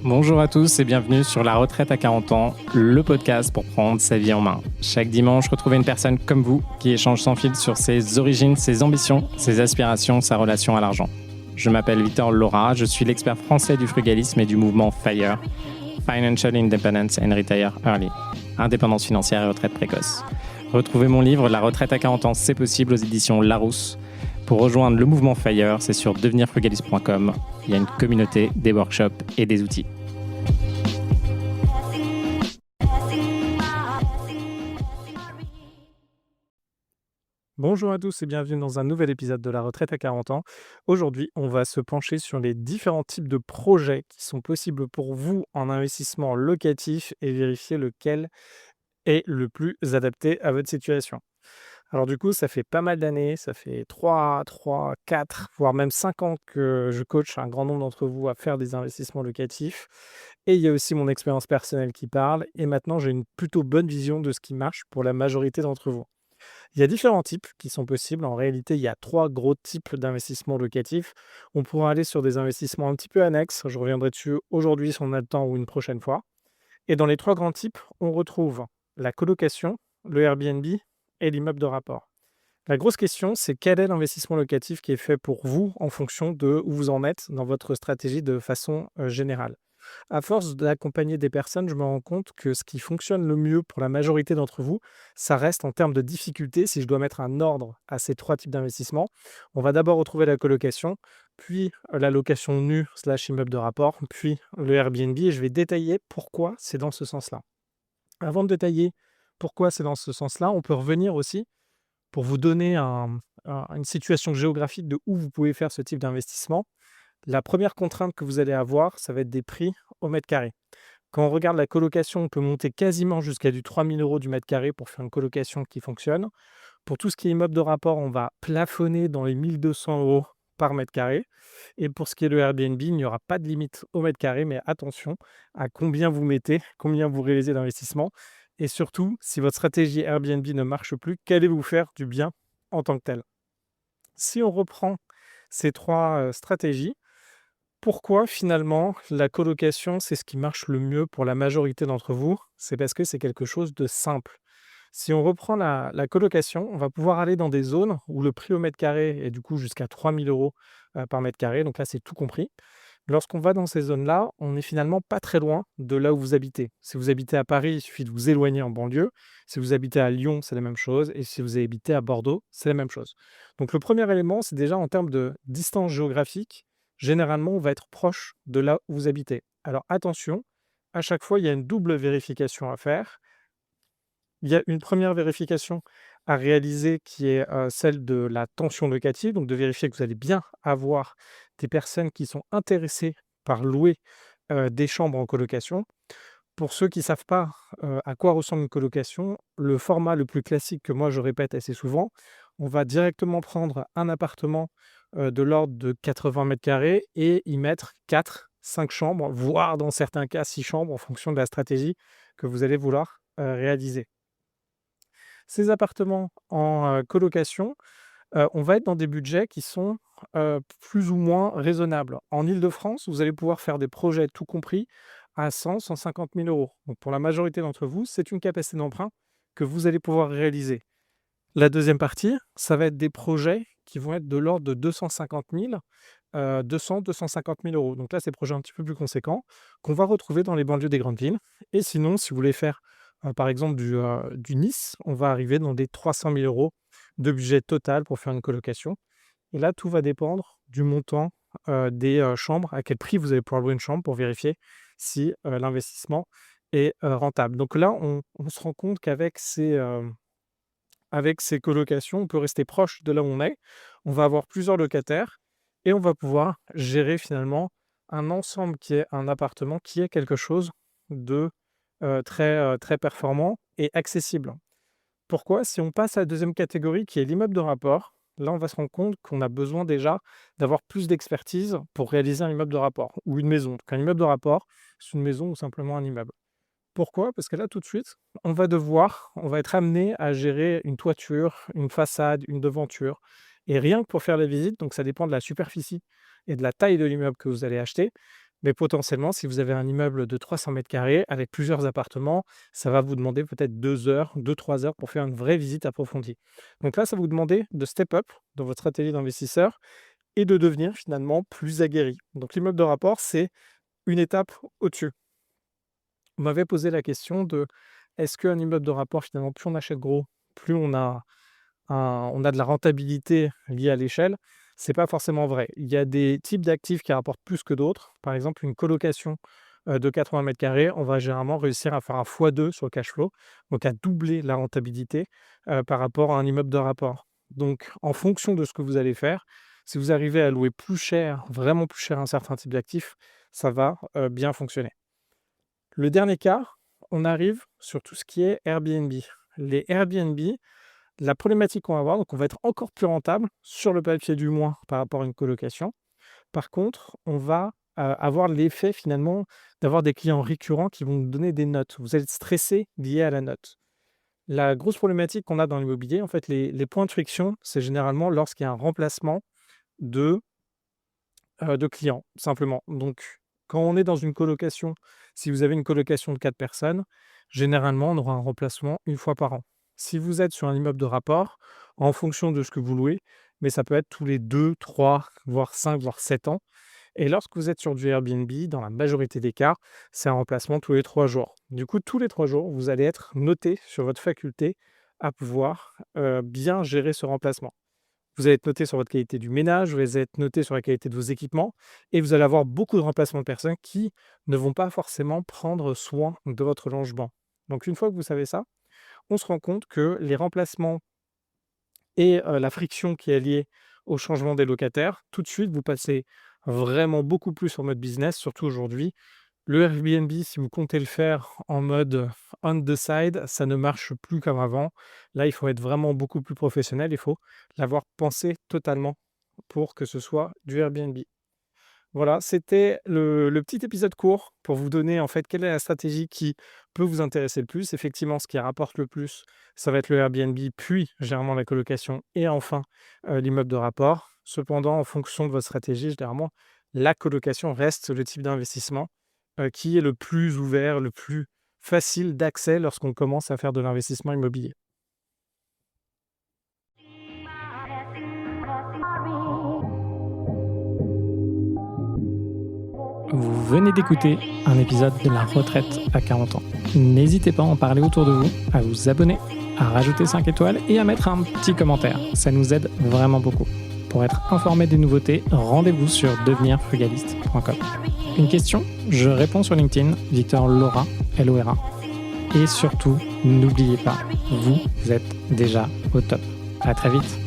Bonjour à tous et bienvenue sur La Retraite à 40 ans, le podcast pour prendre sa vie en main. Chaque dimanche, retrouvez une personne comme vous qui échange sans fil sur ses origines, ses ambitions, ses aspirations, sa relation à l'argent. Je m'appelle Victor Laura, je suis l'expert français du frugalisme et du mouvement FIRE, Financial Independence and Retire Early, indépendance financière et retraite précoce. Retrouvez mon livre La Retraite à 40 ans, c'est possible aux éditions Larousse. Pour rejoindre le mouvement FIRE, c'est sur devenirfrugaliste.com. Il y a une communauté, des workshops et des outils. Bonjour à tous et bienvenue dans un nouvel épisode de La Retraite à 40 ans. Aujourd'hui, on va se pencher sur les différents types de projets qui sont possibles pour vous en investissement locatif et vérifier lequel est le plus adapté à votre situation. Alors du coup, ça fait pas mal d'années, ça fait 4, voire même 5 ans que je coach un grand nombre d'entre vous à faire des investissements locatifs. Et il y a aussi mon expérience personnelle qui parle. Et maintenant, j'ai une plutôt bonne vision de ce qui marche pour la majorité d'entre vous. Il y a différents types qui sont possibles. En réalité, il y a 3 gros types d'investissements locatifs. On pourra aller sur des investissements un petit peu annexes. Je reviendrai dessus aujourd'hui si on a le temps ou une prochaine fois. Et dans les 3 grands types, on retrouve la colocation, le Airbnb et l'immeuble de rapport. La grosse question, c'est quel est l'investissement locatif qui est fait pour vous en fonction de où vous en êtes dans votre stratégie de façon générale. À force d'accompagner des personnes, je me rends compte que ce qui fonctionne le mieux pour la majorité d'entre vous, ça reste en termes de difficulté. Si je dois mettre un ordre à ces 3 types d'investissements, on va d'abord retrouver la colocation, puis la location nue / immeuble de rapport, puis le Airbnb et je vais détailler pourquoi c'est dans ce sens-là. Avant de détailler pourquoi c'est dans ce sens-là, on peut revenir aussi pour vous donner une situation géographique de où vous pouvez faire ce type d'investissement. La première contrainte que vous allez avoir, ça va être des prix au mètre carré. Quand on regarde la colocation, on peut monter quasiment jusqu'à du 3 000 € du mètre carré pour faire une colocation qui fonctionne. Pour tout ce qui est immeuble de rapport, on va plafonner dans les 1 200 € par mètre carré. Et pour ce qui est de Airbnb, il n'y aura pas de limite au mètre carré, mais attention à combien vous mettez, combien vous réalisez d'investissement. Et surtout, si votre stratégie Airbnb ne marche plus, qu'allez-vous faire du bien en tant que tel? Si on reprend ces 3 stratégies, pourquoi finalement la colocation, c'est ce qui marche le mieux pour la majorité d'entre vous? C'est parce que c'est quelque chose de simple. Si on reprend la colocation, on va pouvoir aller dans des zones où le prix au mètre carré est du coup jusqu'à 3 000 € par mètre carré, donc là c'est tout compris. Lorsqu'on va dans ces zones-là, on n'est finalement pas très loin de là où vous habitez. Si vous habitez à Paris, il suffit de vous éloigner en banlieue. Si vous habitez à Lyon, c'est la même chose. Et si vous habitez à Bordeaux, c'est la même chose. Donc le premier élément, c'est déjà en termes de distance géographique. Généralement, on va être proche de là où vous habitez. Alors attention, à chaque fois, il y a une double vérification à faire. Il y a une première vérification à réaliser qui est celle de la tension locative, donc de vérifier que vous allez bien avoir des personnes qui sont intéressées par louer des chambres en colocation. Pour ceux qui ne savent pas à quoi ressemble une colocation, le format le plus classique que moi je répète assez souvent, on va directement prendre un appartement de l'ordre de 80 mètres carrés et y mettre 4, 5 chambres, voire dans certains cas 6 chambres en fonction de la stratégie que vous allez vouloir réaliser. Ces appartements en colocation, on va être dans des budgets qui sont plus ou moins raisonnables. En Île-de-France, vous allez pouvoir faire des projets tout compris à 100-150 000 €. Donc pour la majorité d'entre vous, c'est une capacité d'emprunt que vous allez pouvoir réaliser. La deuxième partie, ça va être des projets qui vont être de l'ordre de 250 000, 200-250 000 €. Donc là, c'est des projets un petit peu plus conséquents qu'on va retrouver dans les banlieues des grandes villes. Et sinon, si vous voulez faire, par exemple, du Nice, on va arriver dans des 300 000 € de budget total pour faire une colocation. Et là, tout va dépendre du montant des chambres, à quel prix vous allez pouvoir louer une chambre pour vérifier si l'investissement est rentable. Donc là, on se rend compte qu'avec ces colocations, on peut rester proche de là où on est. On va avoir plusieurs locataires et on va pouvoir gérer finalement un ensemble qui est un appartement, qui est quelque chose de très performant et accessible. Pourquoi? Si on passe à la deuxième catégorie qui est l'immeuble de rapport, là on va se rendre compte qu'on a besoin déjà d'avoir plus d'expertise pour réaliser un immeuble de rapport ou une maison. Donc un immeuble de rapport, c'est une maison ou simplement un immeuble. Pourquoi? Parce que là, tout de suite, on va être amené à gérer une toiture, une façade, une devanture et rien que pour faire la visite, donc ça dépend de la superficie et de la taille de l'immeuble que vous allez acheter, mais potentiellement, si vous avez un immeuble de 300 mètres carrés avec plusieurs appartements, ça va vous demander peut-être 2 heures, 2-3 heures pour faire une vraie visite approfondie. Donc là, ça va vous demander de step up dans votre stratégie d'investisseur et de devenir finalement plus aguerri. Donc l'immeuble de rapport, c'est une étape au-dessus. On m'avait posé la question de: est-ce qu'un immeuble de rapport finalement, plus on achète gros, plus on a de la rentabilité liée à l'échelle? C'est pas forcément vrai. Il y a des types d'actifs qui rapportent plus que d'autres. Par exemple, une colocation, de 80 mètres carrés, on va généralement réussir à faire un fois 2 sur le cash flow, donc à doubler la rentabilité, par rapport à un immeuble de rapport. Donc en fonction de ce que vous allez faire, si vous arrivez à louer plus cher, vraiment plus cher un certain type d'actif, ça va, bien fonctionner. Le dernier cas, on arrive sur tout ce qui est Airbnb. Les Airbnb, la problématique qu'on va avoir, donc on va être encore plus rentable, sur le papier du moins, par rapport à une colocation. Par contre, on va, avoir l'effet finalement d'avoir des clients récurrents qui vont nous donner des notes. Vous allez être stressé lié à la note. La grosse problématique qu'on a dans l'immobilier, en fait, les points de friction, c'est généralement lorsqu'il y a un remplacement de de clients, simplement. Donc, quand on est dans une colocation, si vous avez une colocation de 4 personnes, généralement, on aura un remplacement une fois par an. Si vous êtes sur un immeuble de rapport, en fonction de ce que vous louez, mais ça peut être tous les 2, 3, voire 5, voire 7 ans. Et lorsque vous êtes sur du Airbnb, dans la majorité des cas, c'est un remplacement tous les 3 jours. Du coup, tous les 3 jours, vous allez être noté sur votre faculté à pouvoir bien gérer ce remplacement. Vous allez être noté sur votre qualité du ménage, vous allez être noté sur la qualité de vos équipements et vous allez avoir beaucoup de remplacements de personnes qui ne vont pas forcément prendre soin de votre logement. Donc une fois que vous savez ça, on se rend compte que les remplacements et la friction qui est liée au changement des locataires, tout de suite, vous passez vraiment beaucoup plus en mode business, surtout aujourd'hui. Le Airbnb, si vous comptez le faire en mode on the side, ça ne marche plus comme avant. Là, il faut être vraiment beaucoup plus professionnel. Il faut l'avoir pensé totalement pour que ce soit du Airbnb. Voilà, c'était le petit épisode court pour vous donner en fait quelle est la stratégie qui peut vous intéresser le plus. Effectivement, ce qui rapporte le plus, ça va être le Airbnb, puis généralement la colocation et enfin l'immeuble de rapport. Cependant, en fonction de votre stratégie, généralement, la colocation reste le type d'investissement qui est le plus ouvert, le plus facile d'accès lorsqu'on commence à faire de l'investissement immobilier. Vous venez d'écouter un épisode de La Retraite à 40 ans. N'hésitez pas à en parler autour de vous, à vous abonner, à rajouter 5 étoiles et à mettre un petit commentaire. Ça nous aide vraiment beaucoup. Pour être informé des nouveautés, rendez-vous sur devenirfrugaliste.com. Une question? Je réponds sur LinkedIn, Victor Lora, Lora. Et surtout, n'oubliez pas, vous êtes déjà au top. À très vite.